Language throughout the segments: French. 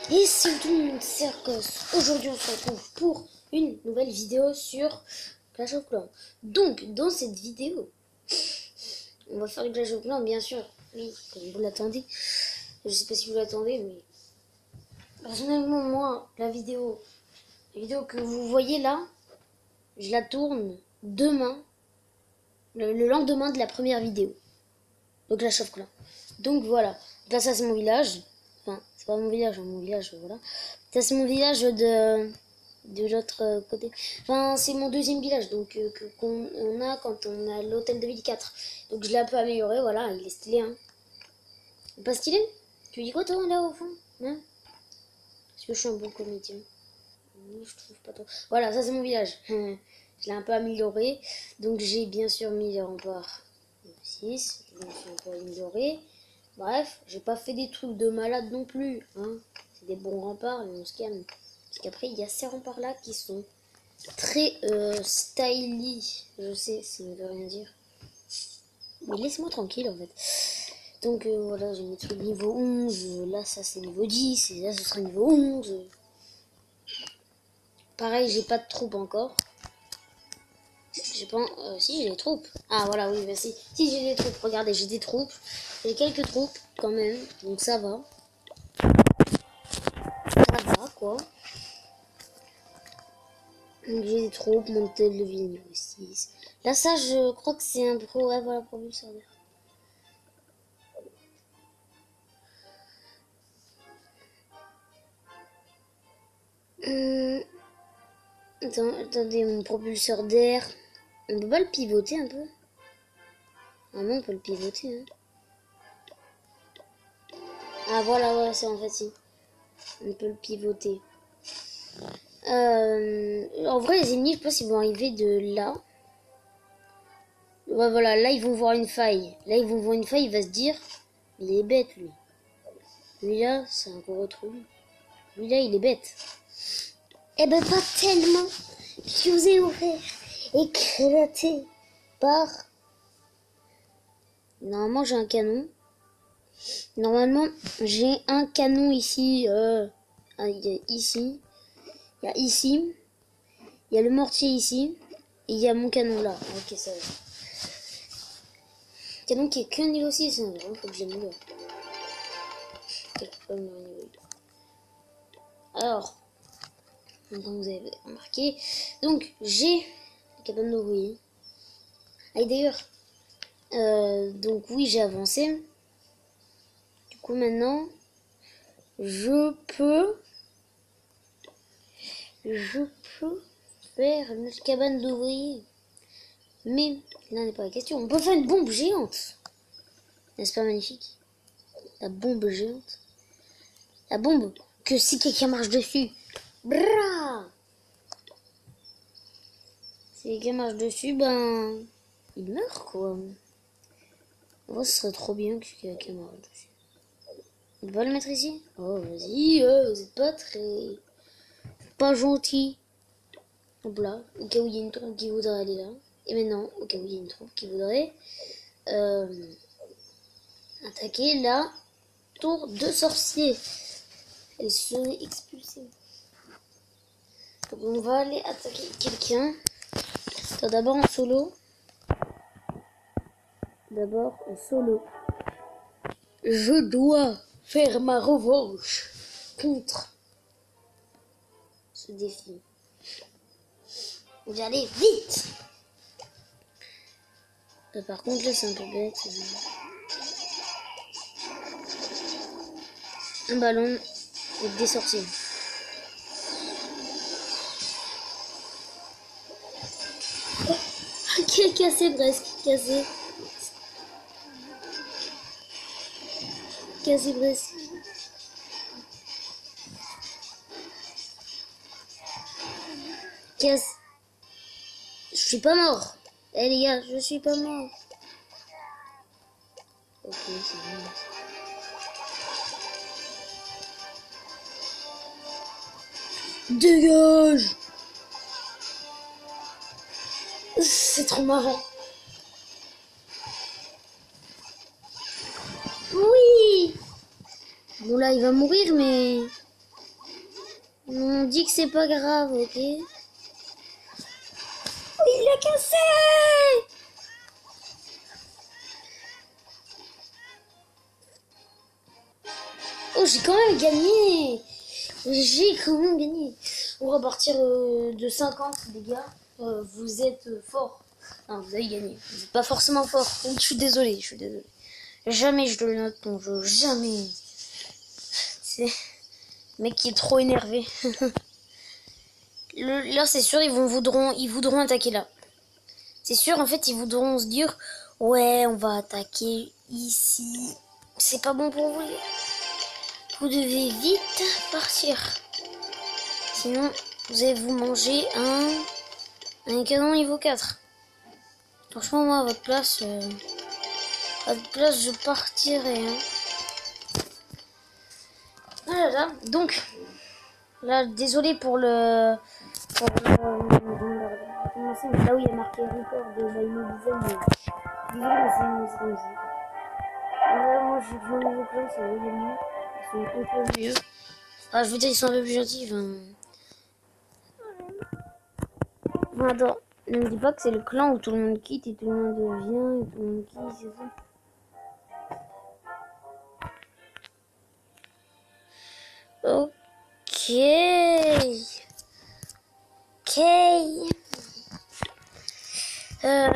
Et c'est tout le monde, c'est Arcos. Aujourd'hui, on se retrouve pour une nouvelle vidéo sur Clash of Clans. Donc, dans cette vidéo, on va faire le Clash of Clans, bien sûr. Oui, comme vous l'attendez. Je sais pas si vous l'attendez, mais personnellement, moi, la vidéo que vous voyez là, je la tourne demain, le lendemain de la première vidéo de Clash of Clans. Donc voilà, là ça c'est mon village. Enfin, c'est pas mon village, voilà. Ça c'est mon village de l'autre côté. Enfin, c'est mon deuxième village, donc qu'on a quand on a l'hôtel de ville 4. Donc je l'ai un peu amélioré, voilà, il est stylé, hein. Pas stylé? Tu dis quoi toi là au fond? Hein? Est-ce que je suis un bon comédien? Je trouve pas trop. Voilà, ça c'est mon village. Je l'ai un peu amélioré. Donc j'ai bien sûr mis les remparts 6. Je me suis un peu amélioré. Bref, j'ai pas fait des trucs de malade non plus. Hein. C'est des bons remparts, mais on se calme. Parce qu'après, il y a ces remparts là qui sont très stylish. Je sais, ça ne veut rien dire. Mais laisse-moi tranquille en fait. Donc voilà, j'ai mis trucs niveau 11. Là, ça c'est niveau 10. Et là, ce sera niveau 11. Pareil, j'ai pas de troupes encore. J'ai pas... si, j'ai des troupes. Ah, voilà, oui, merci. Si, j'ai des troupes. Regardez, j'ai des troupes. J'ai quelques troupes, quand même. Donc, ça va. Ça va, quoi. Donc, j'ai des troupes. Mon hôtel de ville niveau 6. Là, ça, je crois que c'est un pro... Ouais, voilà, propulseur d'air. Attendez, mon propulseur d'air. On peut pas le pivoter un peu? Ah non, on peut le pivoter, hein. Ah, voilà, ouais, c'est en fait, si. On peut le pivoter. En vrai, les ennemis, je pense qu'ils vont arriver de là. Ouais, voilà, là, ils vont voir une faille. Là, ils vont voir une faille, il va se dire, il est bête, lui. Lui, là, c'est un gros trou. Lui, là, il est bête. Eh ben, pas tellement. Je vous ai ouvert, éclaté par... Normalement, j'ai un canon. Normalement, j'ai un canon ici. Il y a ici. Il y a ici. Il y a le mortier ici. Et il y a mon canon là. Ok, ça va. Canon qui est qu'un niveau 6. Hein. Vraiment, faut que j'améliore. Alors, comme vous avez remarqué, donc j'ai le cabane d'ouvrier. Ah, et d'ailleurs, donc oui, j'ai avancé. Du coup, maintenant, je peux faire notre cabane d'ouvrier. Mais là n'est pas la question. On peut faire une bombe géante. N'est-ce pas magnifique? La bombe géante. La bombe que si quelqu'un marche dessus, brrra, si quelqu'un marche dessus, ben, il meurt quoi. En vrai, ce serait trop bien que quelqu'un marche dessus. On peut pas le mettre ici? Oh, vas-y, vous êtes pas gentil. Hop là, au cas où il y a une troupe qui voudrait aller là. Et maintenant, au cas où il y a une troupe qui voudrait attaquer la tour de sorcier. Elle serait expulsée. Donc on va aller attaquer quelqu'un. D'abord en solo. Je dois faire ma revanche contre ce défi. J'allais vite. Par contre là c'est un peu bête. Un ballon avec des sorciers. Cassé presque. Cassé presque. Casse. Je suis pas mort. Eh les gars, je suis pas mort. Ok, c'est bon. Dégage! C'est trop marrant. Oui! Bon là, il va mourir, mais... On dit que c'est pas grave, ok? Oh, il l'a cassé! Oh, j'ai quand même gagné! J'ai quand même gagné. On va partir de 50, les gars. Vous êtes fort. Non, vous avez gagné. Vous n'êtes pas forcément fort. Je suis désolé, je suis désolé. Jamais je le note ton jeu. Jamais. C'est le mec qui est trop énervé. Là, c'est sûr, ils voudront attaquer là. C'est sûr, en fait, ils voudront se dire, ouais, on va attaquer ici. C'est pas bon pour vous. Vous devez vite partir. Sinon, vous allez vous manger un canon niveau 4. Franchement, moi, à votre place, je partirais. Hein. Voilà. Donc, là, désolé pour le... là où il y a marqué record de Vaimo Design. Désolé, mais c'est comme ça. Voilà, moi, j'ai vu un nouveau plan, c'est les mieux. Ils sont un peu mieux. Ah, je veux dire, ils sont un peu plus gentils. Enfin, attends, ne me dis pas que c'est le clan où tout le monde quitte et tout le monde vient et tout le monde quitte, c'est ça. Ok. Ok.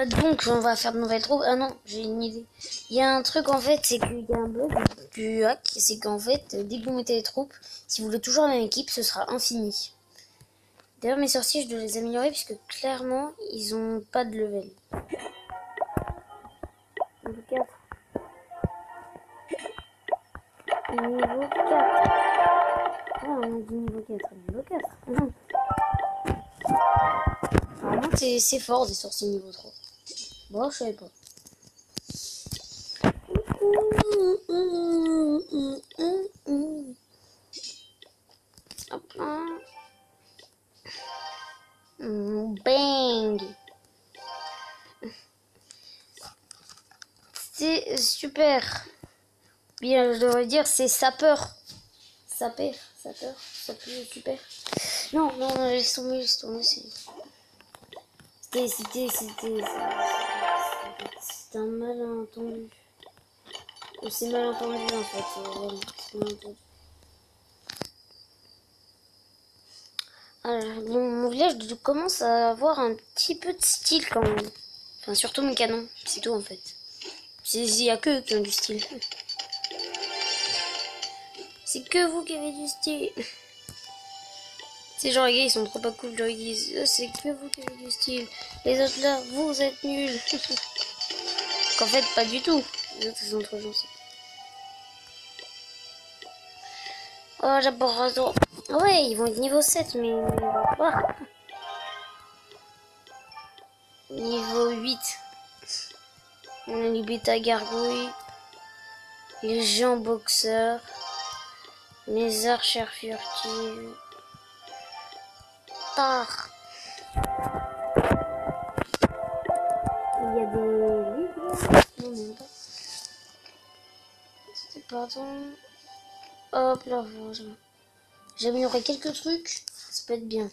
Donc, on va faire de nouvelles troupes. Ah non, j'ai une idée. Il y a un truc en fait, c'est qu'il y a un bug du hack. C'est qu'en fait, dès que vous mettez les troupes, si vous voulez toujours la même équipe, ce sera infini. D'ailleurs, mes sorciers, je dois les améliorer puisque clairement, ils ont pas de level. Niveau 4. Niveau 4. Ah, on a dit niveau 4. Niveau 4. Normalement, c'est fort des sorciers niveau 3. Bon, je savais pas. Hop là. Bang. C'est super. Bien, je devrais dire c'est sapeur. Sapeur, super. Non, laisse tomber, c'était un malentendu. C'est malentendu en fait. C'est malentendu. Alors, mon village commence à avoir un petit peu de style quand même. Enfin, surtout mes canons, c'est tout en fait. Il n'y a que eux qui ont du style. C'est que vous qui avez du style. C'est genre les gars ils sont trop pas cool, genre ils disent c'est que vous qui avez du style. Les autres là, vous êtes nuls. Qu'en fait pas du tout. Les autres ils sont trop gentils. Oh j'adore. Ouais ils vont être niveau 7 mais on va voir. Niveau 8. On a les bêta gargouilles. Les géants boxeurs. Les archères furtives. Tard. Il y a des livres. Non, même pas. C'était pardon. Hop là, j'améliorerai quelques trucs. Ça peut être bien.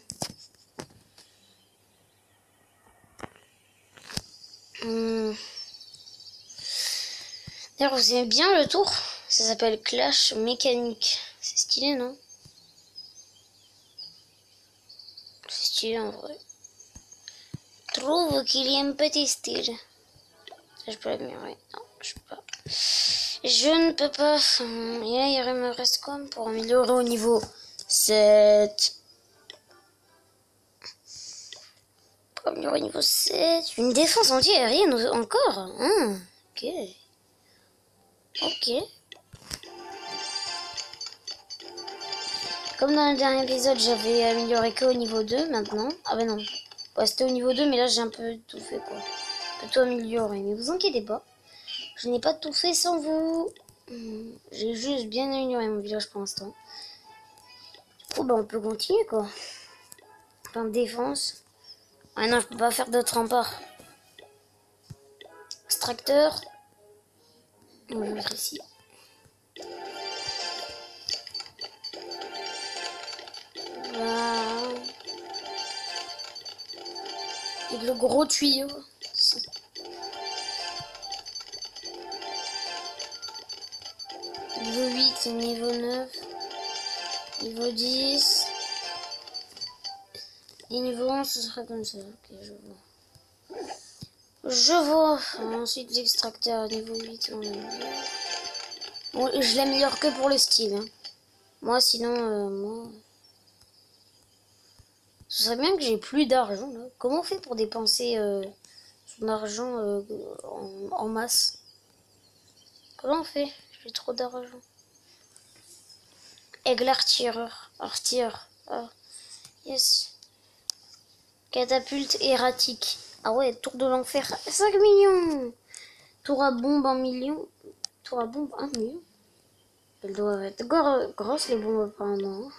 D'ailleurs, vous aimez bien le tour? Ça s'appelle Clash Mécanique. C'est stylé, non? C'est stylé en vrai. Trouve qu'il y a un petit style. Ça, je peux l'améliorer. Non, je peux pas. Je ne peux pas. Et là, il me reste comme pour améliorer au niveau 7. Pour améliorer au niveau 7. Une défense anti-aérienne encore. Hein, ok. Ok. Comme dans le dernier épisode, j'avais amélioré que au niveau 2 maintenant. Ah bah non. Ouais, c'était au niveau 2, mais là j'ai un peu tout fait quoi. Un peu tout amélioré. Mais vous inquiétez pas. Je n'ai pas tout fait sans vous. J'ai juste bien amélioré mon village pour l'instant. Du coup, bah on peut continuer quoi. Enfin, défense. Ah non, je peux pas faire d'autres remparts. Extracteur. On va le mettre ici. Avec le gros tuyau. Niveau 8 et niveau 9. Niveau 10. Et niveau 11, ce sera comme ça. Ok, je vois. Je vois. Ensuite, l'extracteur niveau 8. Bon, je l'améliore que pour le style. Hein. Moi, sinon, moi... Ce serait bien que j'ai plus d'argent. Comment on fait pour dépenser son argent en masse? Comment on fait? J'ai trop d'argent. Aigle artilleur. Artilleur. Ah, yes. Catapulte erratique. Ah ouais, tour de l'enfer. 5 millions. Tour à bombe 1 million. Tour à bombe 1 million. Elles doivent être grosses les bombes apparemment.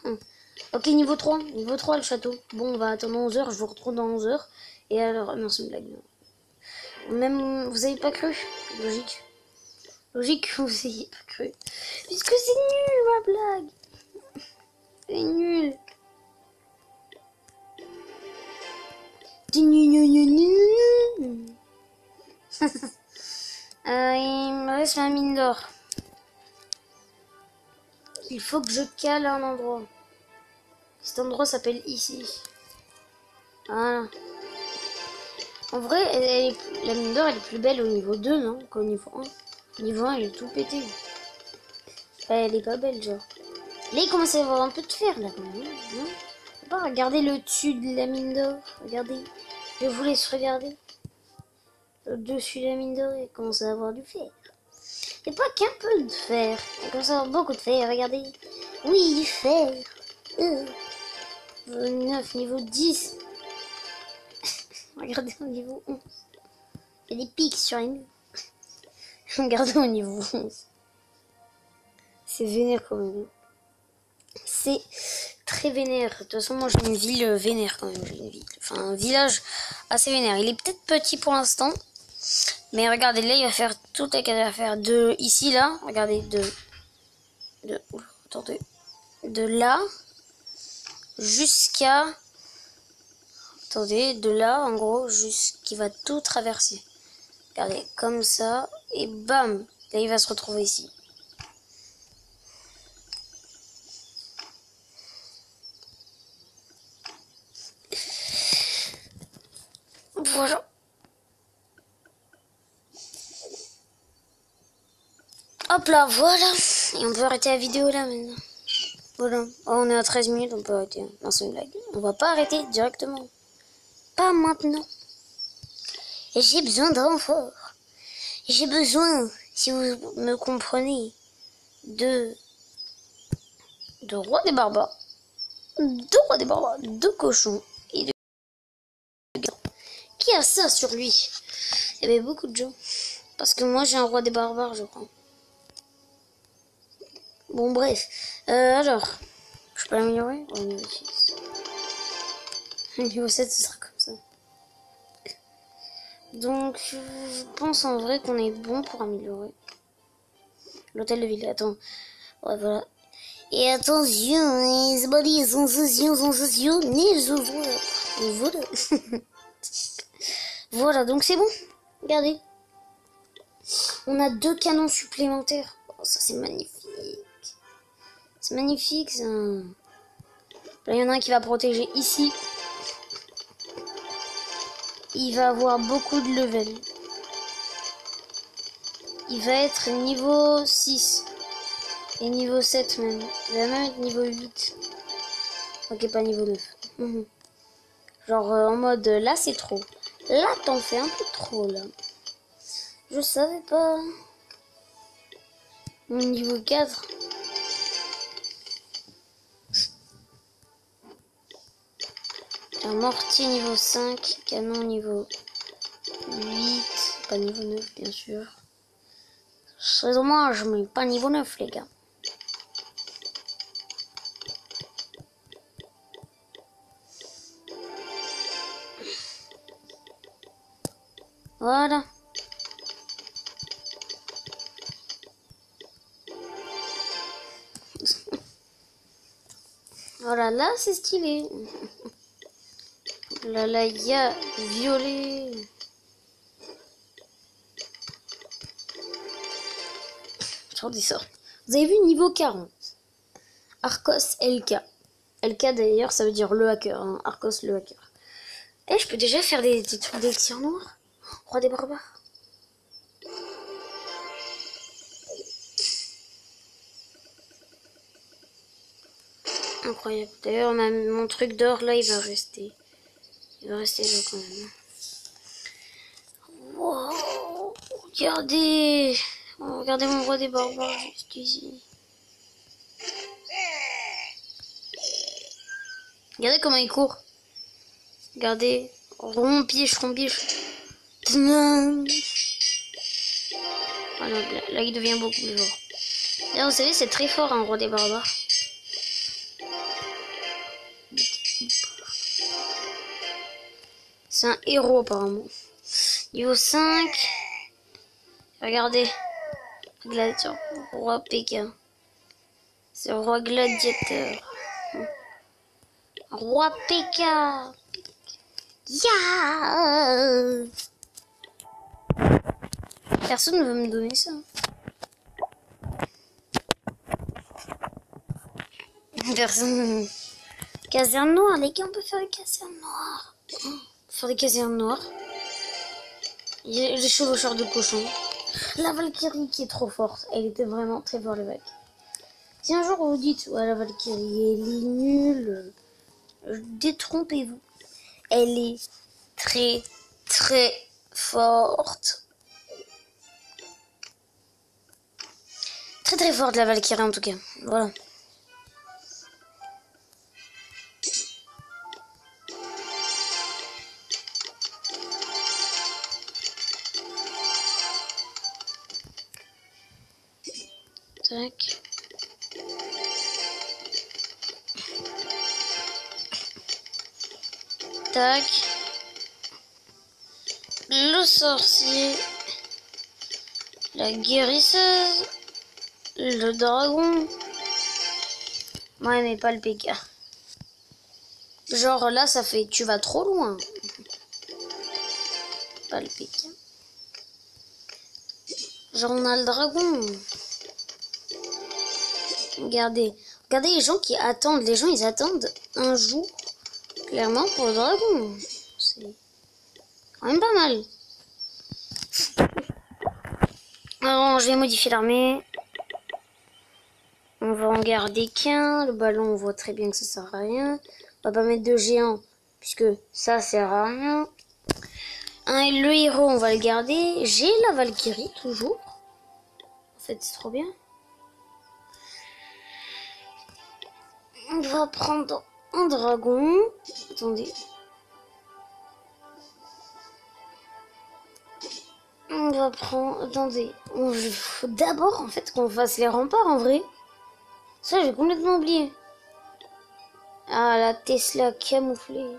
Ok, niveau 3. Niveau 3 le château. Bon, on va attendre 11 heures. Je vous retrouve dans 11 heures. Et alors... Non, c'est une blague. Même... Vous avez pas cru? Logique. Logique que vous ayez pas cru. Puisque c'est nul ma blague. C'est nul. C'est nul. Il me reste ma mine d'or. Il faut que je cale un endroit. Cet endroit s'appelle ici. Voilà. En vrai, la mine d'or elle est plus belle au niveau 2, non? Qu'au niveau 1. Niveau 1, elle est tout pétée. Elle est pas belle, genre. Là, il commence à y avoir un peu de fer, là, quand même. Non? Faut pas regarder le dessus de la mine d'or. Regardez. Je vous laisse regarder. Le dessus de la mine d'or, il commence à avoir du fer. Et pas qu'un peu de fer. Il commence à avoir beaucoup de fer, regardez. Oui, du fer. 9, niveau 10. Regardez au niveau 11. Il y a des pics sur les murs. Regardez au niveau 11. C'est vénère quand même. C'est très vénère. De toute façon, moi j'ai une ville vénère quand même. J'ai une ville. Enfin, un village assez vénère. Il est peut-être petit pour l'instant. Mais regardez, là, il va faire toute la case à faire. De ici, là. Regardez, attendez. De là jusqu'à... Attendez, de là, en gros, jusqu'il va tout traverser. Regardez, comme ça. Et bam! Là, il va se retrouver ici. Voilà. Hop là, voilà. Et on peut arrêter la vidéo là maintenant. Voilà. Oh, on est à 13 minutes, on peut arrêter. Non, c'est une blague. On va pas arrêter directement. Pas maintenant. Et j'ai besoin de renfort. J'ai besoin, si vous me comprenez, de roi des barbares. De roi des barbares. De cochons. Et de... Qui a ça sur lui? Il y avait beaucoup de gens. Parce que moi, j'ai un roi des barbares, je crois. Bon, bref. Alors, je peux l'améliorer? Ouais, niveau 6. Niveau 7, ce sera comme ça. Donc, je pense en vrai qu'on est bon pour améliorer. L'hôtel de ville, attends. Ouais, voilà. Et attention, les bodies sont sensationnels. Voilà. Voilà, donc c'est bon. Regardez. On a 2 canons supplémentaires. Oh, ça, c'est magnifique. C'est magnifique, ça. Là, il y en a un qui va protéger ici. Il va avoir beaucoup de level. Il va être niveau 6. Et niveau 7 même. Il va même être niveau 8. Ok, pas niveau 9. Genre en mode, là c'est trop. Là t'en fais un peu trop, là. Je savais pas. Mon niveau 4. Un mortier niveau 5. Canon niveau 8. Pas niveau 9, bien sûr. C'est dommage, mais pas niveau 9, les gars. Voilà. Voilà, là c'est stylé. Là, il y a violet. J'en dis ça. Vous avez vu niveau 40. Arcos LK. LK d'ailleurs, ça veut dire le hacker. Hein. Arcos le hacker. Eh, je peux déjà faire des trucs d'élixir noir. Roi des barbares. Incroyable. D'ailleurs, mon truc d'or là, il va rester. Il va rester là quand même. Wow. Regardez. Oh, regardez mon roi des barbares juste ici. Regardez comment il court. Regardez. Rompiche. Voilà, là, il devient beaucoup plus fort. D'ailleurs, vous savez, c'est très fort un roi des barbares. C'est un héros apparemment. Niveau 5. Regardez. Gladiateur. Roi Pékin. C'est le roi gladiateur. Roi Pékin. Yeah. Personne ne veut me donner ça. Personne. Caserne noire, les gars, on peut faire des casernes noires. Faire des casernes noires. Il y a les chevaucheurs de cochon. La Valkyrie qui est trop forte. Elle était vraiment très forte, les vagues. Si un jour vous dites, ouais, la Valkyrie, elle est nulle, détrompez-vous. Elle est très, très forte. Très, très forte, la Valkyrie, en tout cas. Voilà. Tac. Tac. Le sorcier. La guérisseuse. Le dragon. Ouais, mais pas le PK. Genre là, ça fait tu vas trop loin. Pas le PK. Genre on a le dragon. Regardez. Regardez les gens qui attendent. Les gens, ils attendent un jour. Clairement pour le dragon. C'est quand même pas mal. Alors, je vais modifier l'armée. On va en garder qu'un. Le ballon, on voit très bien que ça sert à rien. On va pas mettre de géant, puisque ça sert à rien. Le héros, on va le garder. J'ai la Valkyrie, toujours. En fait, c'est trop bien. On va prendre un dragon. Attendez. On va prendre... Attendez. Il faut d'abord, en fait, qu'on fasse les remparts, en vrai. Ça, j'ai complètement oublié. Ah, la Tesla camouflée.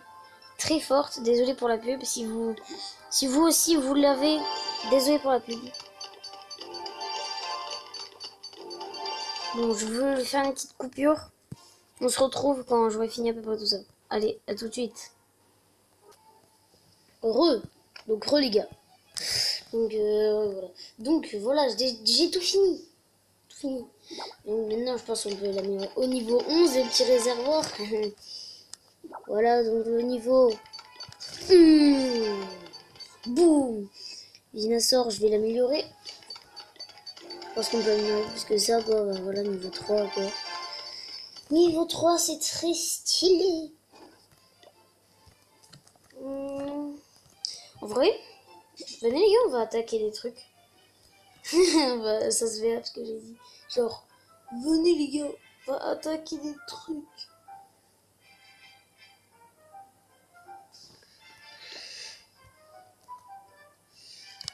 Très forte. Désolé pour la pub. Si vous aussi, vous l'avez, désolé pour la pub. Bon, je veux faire une petite coupure. On se retrouve quand j'aurai fini à peu près tout ça. Allez, à tout de suite. Donc les gars. Voilà. Donc voilà, j'ai tout fini. Donc maintenant, je pense qu'on peut l'améliorer au niveau 11, le petit réservoir. Voilà, donc le niveau... Boum. Dinosaure, je vais l'améliorer. Parce qu'on peut améliorer plus que ça, quoi. Voilà, niveau 3, quoi. Niveau 3, c'est très stylé. En vrai, venez les gars, on va attaquer des trucs. Ça se verra ce que j'ai dit. Genre, venez les gars, on va attaquer des trucs.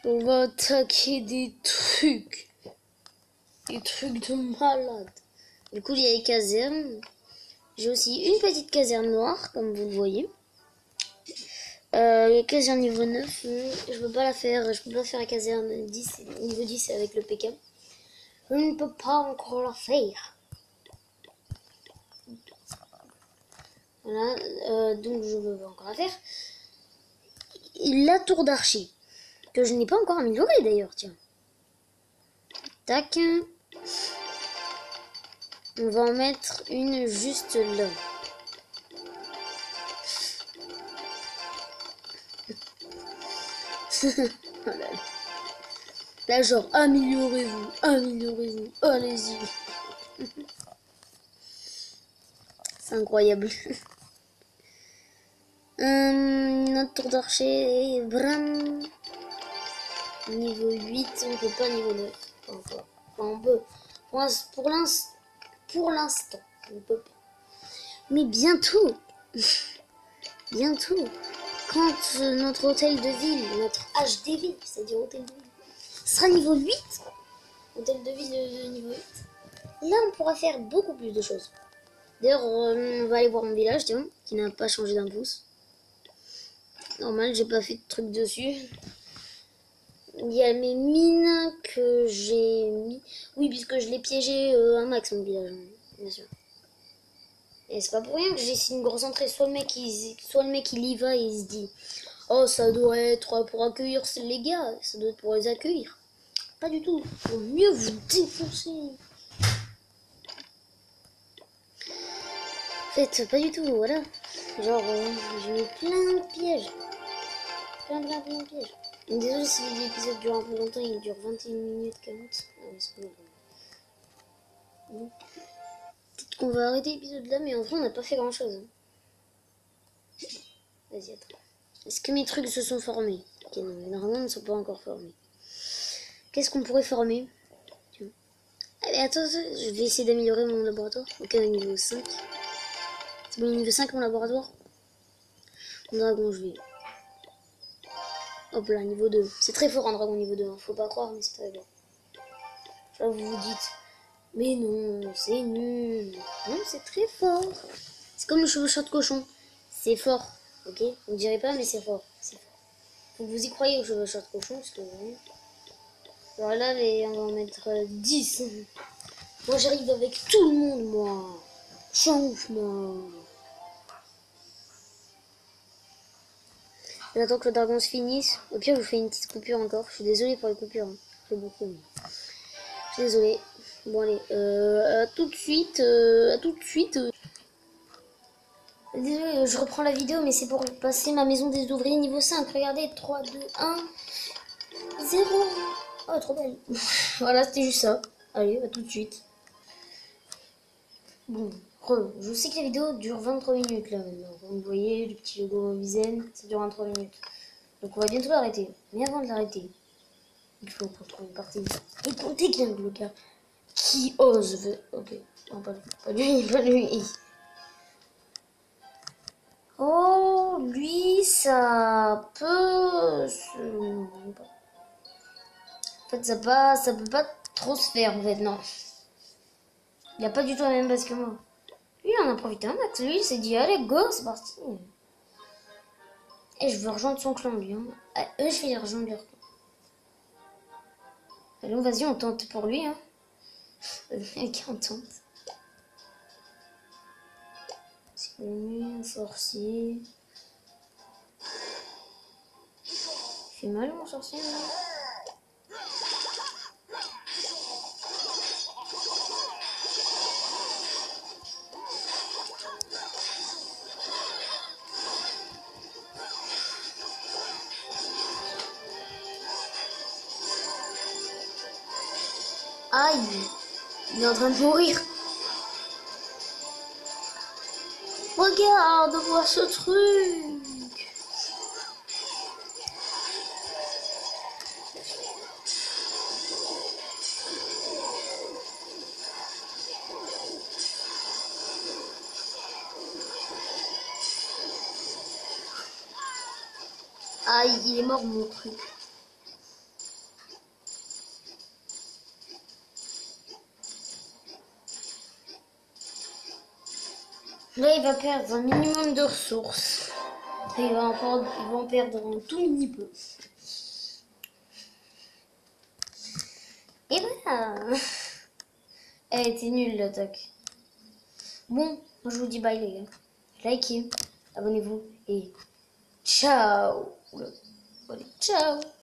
On va attaquer des trucs. Des trucs de malade. Du coup, il y a les casernes. J'ai aussi une petite caserne noire, comme vous le voyez. Les casernes niveau 9, je peux pas la faire. Je peux pas faire la caserne 10, niveau 10 avec le PK. Je ne peux pas encore la faire. Voilà, donc je veux encore la faire. la tour d'archer. Que je n'ai pas encore améliorée d'ailleurs, tiens. Tac. On va en mettre une juste là. Oh là, là. Là, genre, améliorez-vous, améliorez-vous, allez-y. C'est incroyable. Notre tour d'archer, bram. Niveau 8, on peut pas niveau 9. Pas encore. Enfin, on peut. Pour l'instant, on peut pas. Mais bientôt, bientôt, quand notre hôtel de ville, notre HDV, c'est-à-dire hôtel de ville, sera niveau 8, hôtel de ville de niveau 8, là on pourra faire beaucoup plus de choses. D'ailleurs, on va aller voir mon village, tiens, qui n'a pas changé d'un pouce. Normal, j'ai pas fait de truc dessus. Il y a mes mines que j'ai mis. Oui, puisque je l'ai piégé un max, mon village, bien sûr. Et c'est pas pour rien que j'ai ici une grosse entrée. Soit le mec il y va et il se dit oh, ça doit être pour accueillir les gars, ça doit être pour les accueillir. Pas du tout. Faut mieux vous défoncer. En fait, pas du tout, voilà. Genre, j'ai mis plein de pièges. Plein de pièges. Désolé si l'épisode dure un peu longtemps, il dure 21 minutes 40. Ah ouais, c'est pas grave. Peut-être qu'on va arrêter l'épisode là, mais en vrai, on n'a pas fait grand chose. Vas-y, attends. Est-ce que mes trucs se sont formés? Ok, non, les dragons ne sont pas encore formés. Qu'est-ce qu'on pourrait former? Allez, attends, je vais essayer d'améliorer mon laboratoire. Ok, niveau 5. C'est bon, niveau 5 mon laboratoire. Mon dragon, je vais. Hop là, niveau 2. C'est très fort un dragon niveau 2. Hein. Faut pas croire, mais c'est très fort. Là, vous vous dites, mais non, c'est nul. Non, c'est très fort. C'est comme le chevaucheur de cochon. C'est fort, ok? Vous ne direz pas, mais c'est fort. C'est fort. Faut que vous y croyez au chevaucheur de cochon, parce que. Alors là, on va en mettre 10. Moi, j'arrive avec tout le monde, moi. Je suis un ouf, moi. J'attends que le dragon se finisse. Au pire, je vous fais une petite coupure encore. Je suis désolée pour les coupures. Hein. Je fais beaucoup. Je suis désolée. Bon, allez. À tout de suite. À tout de suite. Désolée, je reprends la vidéo, mais c'est pour passer ma maison des ouvriers niveau 5. Regardez, 3, 2, 1, 0. Oh, trop belle. Voilà, c'était juste ça. Allez, à tout de suite. Bon, je sais que la vidéo dure 23 minutes là maintenant. Vous voyez, le petit logo Vizen, ça dure 23 minutes. Donc on va bientôt l'arrêter. Mais avant de l'arrêter, il faut qu'on trouve une partie. Et comptez qu'il y a un gars qui ose. Ok, non, pas lui, pas lui. Oh, lui, ça peut. En fait, ça peut pas trop se faire en fait, non. Il a pas du tout la même base que moi. Lui, il en a profité un max. Lui, il s'est dit, allez, go, c'est parti. Et je veux rejoindre son clan, lui. Hein. Ah, eux, je vais les rejoindre leur clan. Allons, vas-y, on tente pour lui. Hein. Mec, on tente. C'est un sorcier. Il fait mal, mon sorcier, là. Aïe, il est en train de mourir. Regarde-moi ce truc. Aïe, il est mort mon truc. Là, il va perdre un minimum de ressources. Et il va en perdre un tout mini peu. Et voilà. Elle était nulle l'attaque. Bon, moi je vous dis bye les gars. Likez, abonnez-vous et ciao. Oula. Allez, ciao.